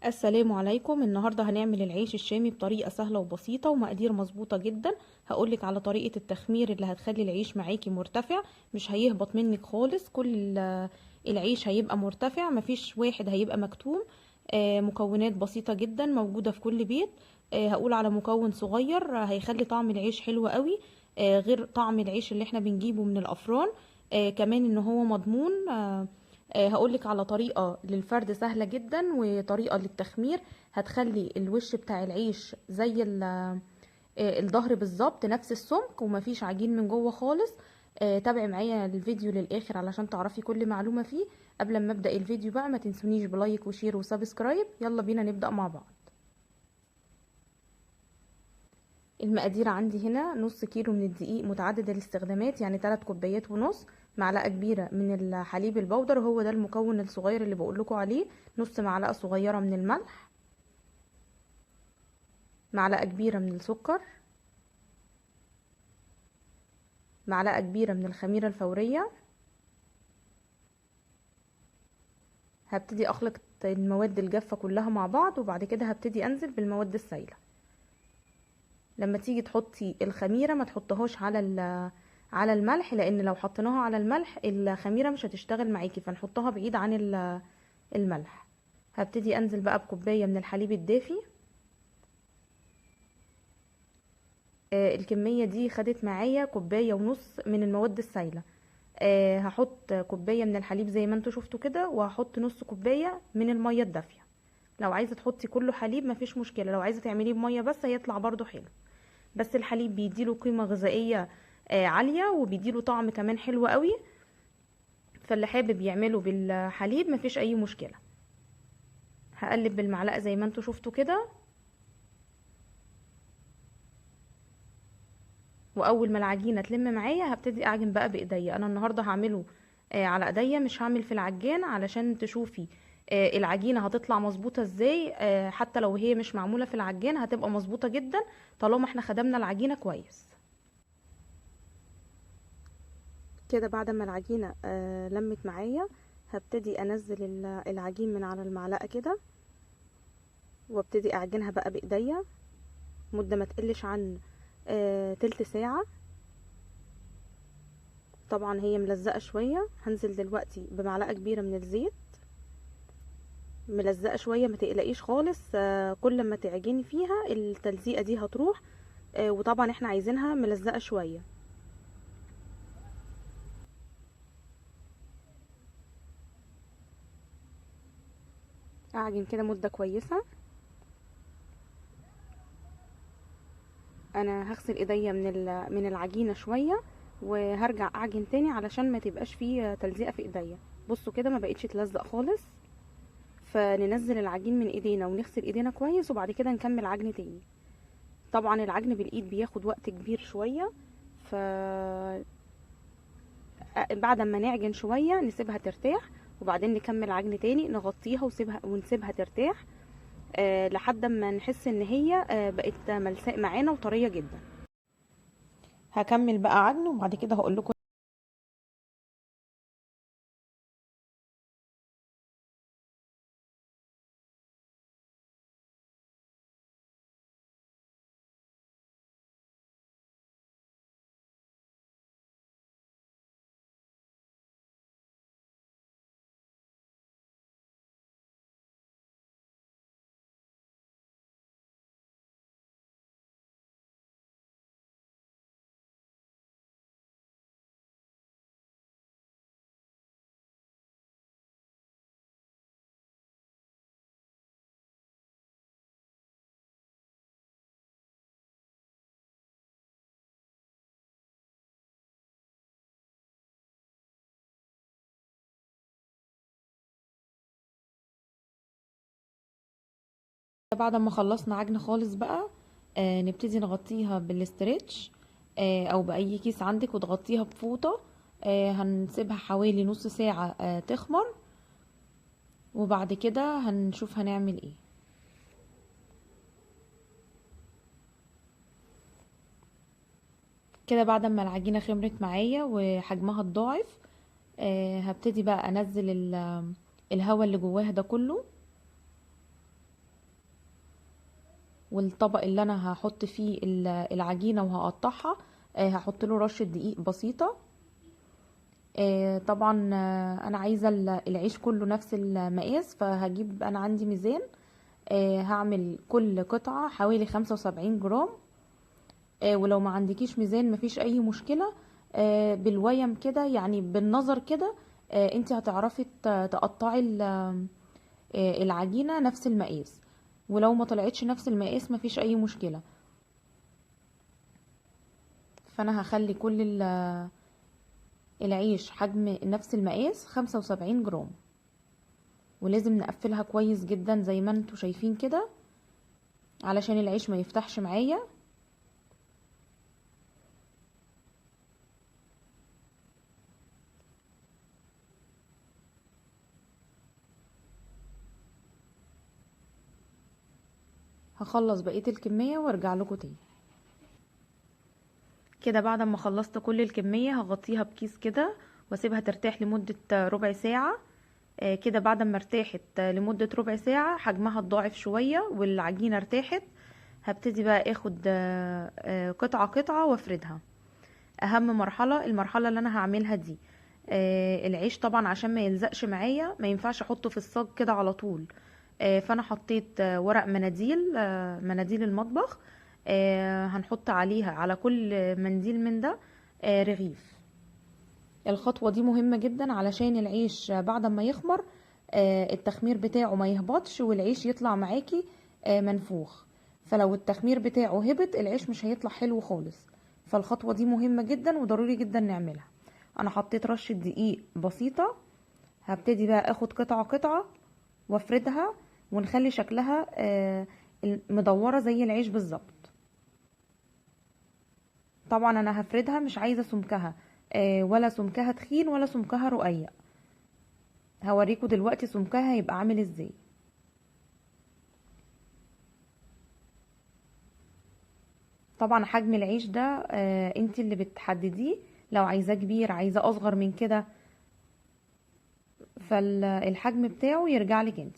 السلام عليكم. النهاردة هنعمل العيش الشامي بطريقة سهلة وبسيطة ومقادير مظبوطة جدا. هقولك على طريقة التخمير اللي هتخلي العيش معاكي مرتفع، مش هيهبط منك خالص. كل العيش هيبقى مرتفع، مفيش واحد هيبقى مكتوم. مكونات بسيطة جدا موجودة في كل بيت. هقول على مكون صغير هيخلي طعم العيش حلو قوي، غير طعم العيش اللي احنا بنجيبه من الأفران. كمان ان هو مضمون. هقولك على طريقة للفرد سهلة جدا وطريقة للتخمير هتخلي الوش بتاع العيش زي الظهر بالظبط، نفس السمك ومفيش عجين من جوه خالص. تابعي معايا الفيديو للآخر علشان تعرفي كل معلومة فيه. قبل ما ابدأ الفيديو بقى ما تنسونيش بلايك وشير وسبسكرايب. يلا بينا نبدأ مع بعض. المقادير عندي هنا: نص كيلو من الدقيق متعدد الاستخدامات، يعني 3 كوبايات ونص. معلقه كبيره من الحليب البودر، هو ده المكون الصغير اللي بقول لكم عليه. نص معلقه صغيره من الملح. معلقه كبيره من السكر. معلقه كبيره من الخميره الفوريه. هبتدي اخلط المواد الجافه كلها مع بعض، وبعد كده هبتدي انزل بالمواد السائله. لما تيجي تحطي الخميره ما تحطهاش على الملح، لان لو حطيناها على الملح الخميره مش هتشتغل معاكي، فنحطها بعيد عن الملح. هبتدي انزل بقى بكوبايه من الحليب الدافي. الكميه دي خدت معايا كوبايه ونص من المواد السائله. هحط كوبايه من الحليب زي ما انتوا شفتوا كده، وهحط نص كوبايه من الميه الدافيه. لو عايزه تحطي كله حليب مفيش مشكله، لو عايزه تعمليه بميه بس هيطلع برضو حلو. بس الحليب بيديله قيمه غذائيه عاليه، وبيديله طعم كمان حلو قوي. فاللي حابب يعمله بالحليب مفيش اي مشكله. هقلب بالمعلقه زي ما انتوا شفتوا كده. واول ما العجينه تلم معايا هبتدي اعجن بقى بايديا. انا النهارده هعمله على ايديا، مش هعمل في العجان علشان تشوفي العجينه هتطلع مظبوطه ازاي. حتى لو هي مش معموله في العجان هتبقى مظبوطه جدا طالما احنا خدمنا العجينه كويس. كده بعد ما العجينه لمت معايا هبتدي انزل العجين من على المعلقه كده، وابتدي اعجنها بقى بايديا مده ما تقلش عن تلت ساعه. طبعا هي ملزقه شويه، هنزل دلوقتي بمعلقه كبيره من الزيت. ملزقه شويه ما تقلقيش خالص، كل ما تعجني فيها التلزيقه دي هتروح. وطبعا احنا عايزينها ملزقه شويه. اعجن كده مده كويسه. انا هغسل ايديا من العجينه شويه، وهرجع اعجن تاني علشان ما تبقاش فيه تلزيقه في ايديا. بصوا كده ما بقتش تلزق خالص. فننزل العجين من ايدينا ونغسل ايدينا كويس، وبعد كده نكمل عجن تاني. طبعا العجن بالايد بياخد وقت كبير شويه. ف بعد ما نعجن شويه نسيبها ترتاح، وبعدين نكمل عجن تاني، نغطيها ونسيبها ترتاح لحد ما نحس ان هي بقت ملساء معانا وطريه جدا. هكمل بقى عجن وبعد كده هقول لكم. بعد ما خلصنا عجن خالص بقى نبتدي نغطيها بالاسترتش او باي كيس عندك، وتغطيها بفوطه. هنسيبها حوالي نص ساعه تخمر، وبعد كده هنشوف هنعمل ايه. كده بعد ما العجينه خمرت معايا وحجمها اتضاعف، هبتدي بقى انزل الهواء اللي جواها ده كله. والطبق اللي انا هحط فيه العجينة وهقطعها هحط له رشة دقيق بسيطة. طبعا انا عايزة العيش كله نفس المقاس، فهجيب انا عندي ميزان. هعمل كل قطعة حوالي 75 جرام. ولو ما عندكيش ميزان مفيش اي مشكلة. بالويم كده يعني بالنظر كده انت هتعرفي تقطعي العجينة نفس المقاس. ولو ما طلعتش نفس المقاس مفيش اي مشكلة. فانا هخلي كل العيش حجم نفس المقاس 75 جرام. ولازم نقفلها كويس جدا زي ما انتوا شايفين كده علشان العيش ما يفتحش معايا. هخلص بقية الكمية وارجع لكم تاني. كده بعد ما خلصت كل الكمية هغطيها بكيس كده واسيبها ترتاح لمدة ربع ساعة. كده بعد ما ارتاحت لمدة ربع ساعة حجمها اتضاعف شوية والعجينة ارتاحت، هبتدي بقى اخد قطعة قطعة وافردها. اهم مرحلة المرحلة اللي انا هعملها دي. العيش طبعا عشان ما يلزقش معايا ما ينفعش احطه في الصاج كده على طول. فانا حطيت ورق مناديل، مناديل المطبخ. هنحط عليها على كل منديل من ده رغيف. الخطوة دي مهمة جدا علشان العيش بعد ما يخمر التخمير بتاعه ما يهبطش والعيش يطلع معاكي منفوخ. فلو التخمير بتاعه هبط العيش مش هيطلع حلو خالص. فالخطوة دي مهمة جدا وضروري جدا نعملها. انا حطيت رشة دقيق بسيطة. هبتدي بقى اخد قطعة قطعة وافردها ونخلي شكلها مدورة زي العيش بالظبط. طبعا انا هفردها مش عايزة سمكها ولا سمكها تخين ولا سمكها رقيق. هوريكم دلوقتي سمكها هيبقى عامل ازاي. طبعا حجم العيش ده انت اللي بتحدديه، لو عايزاه كبير عايزاه اصغر من كده فالحجم بتاعه يرجع لك انت.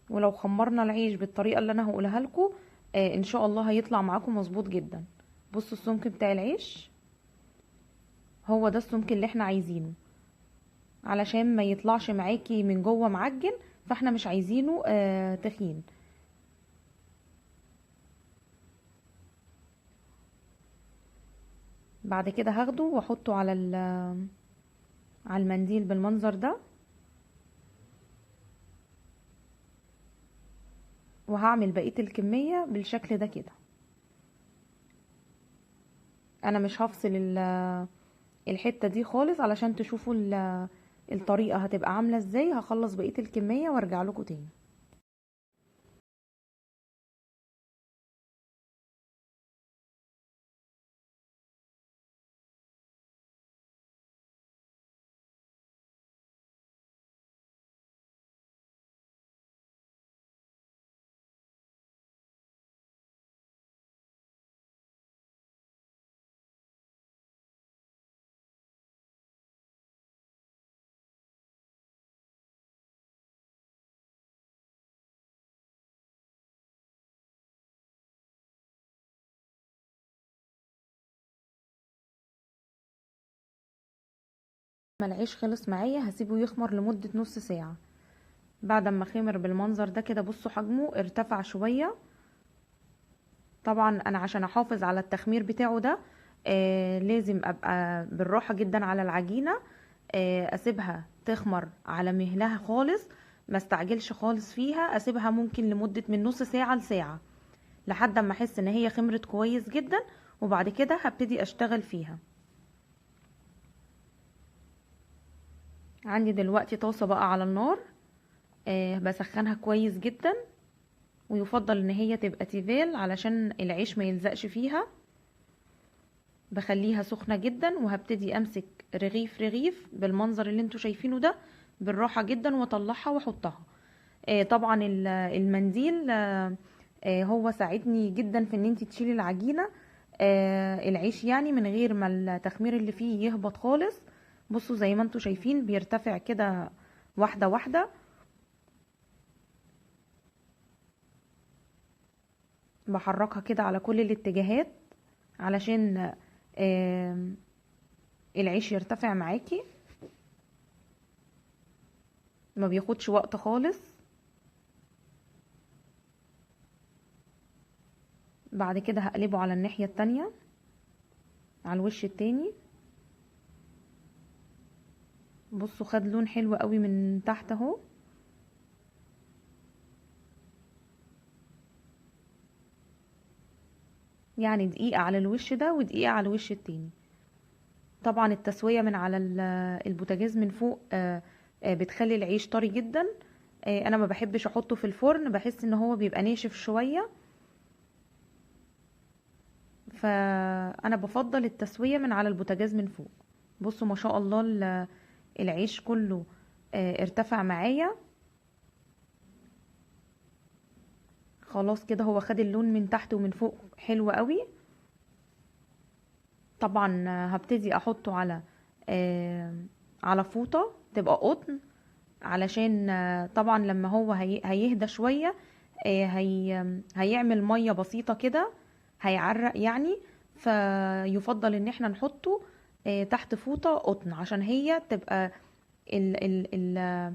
ولو خمرنا العيش بالطريقه اللي انا هقولها لكم ان شاء الله هيطلع معاكم مظبوط جدا. بصوا السمك بتاع العيش، هو ده السمك اللي احنا عايزينه علشان ما يطلعش معاكي من جوه معجن، فاحنا مش عايزينه تخين. بعد كده هاخده واحطه على المنديل بالمنظر ده. وهعمل بقية الكمية بالشكل ده كده. انا مش هفصل الحتة دي خالص علشان تشوفوا الطريقة هتبقى عاملة ازاي. هخلص بقية الكمية وارجع لكم تاني. ما العيش خلص معايا هسيبه يخمر لمدة نص ساعة. بعد ما خمر بالمنظر ده كده بصوا حجمه ارتفع شوية. طبعا انا عشان احافظ على التخمير بتاعه ده لازم ابقى بالراحة جدا على العجينة. اسيبها تخمر على مهلها خالص، ما استعجلش خالص فيها. اسيبها ممكن لمدة من نص ساعة لساعة لحد ما احس ان هي خمرت كويس جدا، وبعد كده هبتدي اشتغل فيها. عندي دلوقتي طاسة بقى على النار بسخنها كويس جدا، ويفضل ان هي تبقى تيفال علشان العيش ما يلزقش فيها. بخليها سخنة جدا وهبتدي امسك رغيف رغيف بالمنظر اللي انتوا شايفينه ده بالراحة جدا واطلعها واحطها. طبعا المنديل هو ساعدني جدا في ان انتي تشيلي العجينة العيش يعني من غير ما التخمير اللي فيه يهبط خالص. بصوا زي ما انتوا شايفين بيرتفع كده واحدة واحدة. بحركها كده على كل الاتجاهات علشان آم، العيش يرتفع معاكي، ما بياخدش وقت خالص. بعد كده هقلبه على الناحية التانية، على الوش التاني. بصوا خد لون حلو قوي من تحت اهو. يعني دقيقة على الوش ده ودقيقة على الوش التاني. طبعا التسوية من على البوتاجاز من فوق بتخلي العيش طري جدا. انا ما بحبش احطه في الفرن، بحس ان هو بيبقى ناشف شوية، فانا بفضل التسوية من على البوتاجاز من فوق. بصوا ما شاء الله العيش كله ارتفع معايا. خلاص كده هو خد اللون من تحت ومن فوق حلو قوي. طبعا هبتدي احطه على فوطة تبقى قطن، علشان طبعا لما هو هيهدى شوية هيعمل مية بسيطة كده، هيعرق يعني. فيفضل ان احنا نحطه تحت فوطة قطن، عشان هي تبقى ال ال ال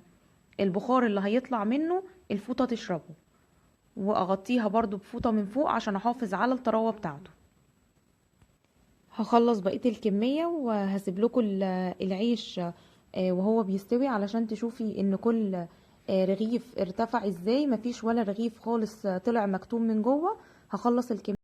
البخار اللي هيطلع منه الفوطة تشربه. واغطيها برضو بفوطة من فوق عشان احافظ على الطراوة بتاعته. هخلص بقية الكمية وهسيب لكم العيش وهو بيستوي علشان تشوفي ان كل رغيف ارتفع ازاي، مفيش ولا رغيف خالص طلع مكتوم من جوه. هخلص الكمية.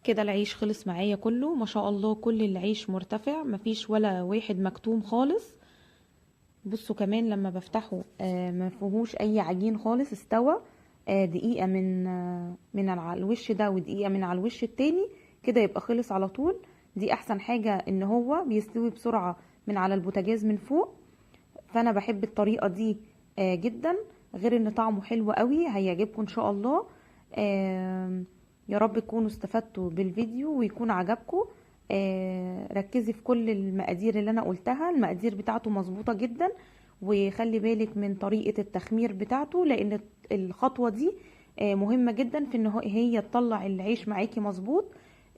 كده العيش خلص معايا كله ما شاء الله، كل العيش مرتفع مفيش ولا واحد مكتوم خالص. بصوا كمان لما بفتحه ما فيهوش اي عجين خالص، استوى دقيقة من على الوش ده ودقيقة من على الوش التاني، كده يبقى خلص على طول. دي احسن حاجة ان هو بيستوي بسرعة من على البوتاجاز من فوق. فانا بحب الطريقة دي جدا، غير ان طعمه حلو قوي، هيعجبكم ان شاء الله. يا رب تكونوا استفدتوا بالفيديو ويكون عجبكم. ركزي في كل المقادير اللي انا قلتها، المقادير بتاعته مظبوطة جدا. وخلي بالك من طريقة التخمير بتاعته، لان الخطوة دي مهمة جدا في ان هي تطلع العيش معاكي مظبوط.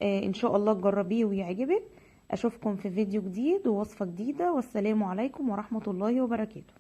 ان شاء الله تجربيه ويعجبك. اشوفكم في فيديو جديد ووصفة جديدة، والسلام عليكم ورحمة الله وبركاته.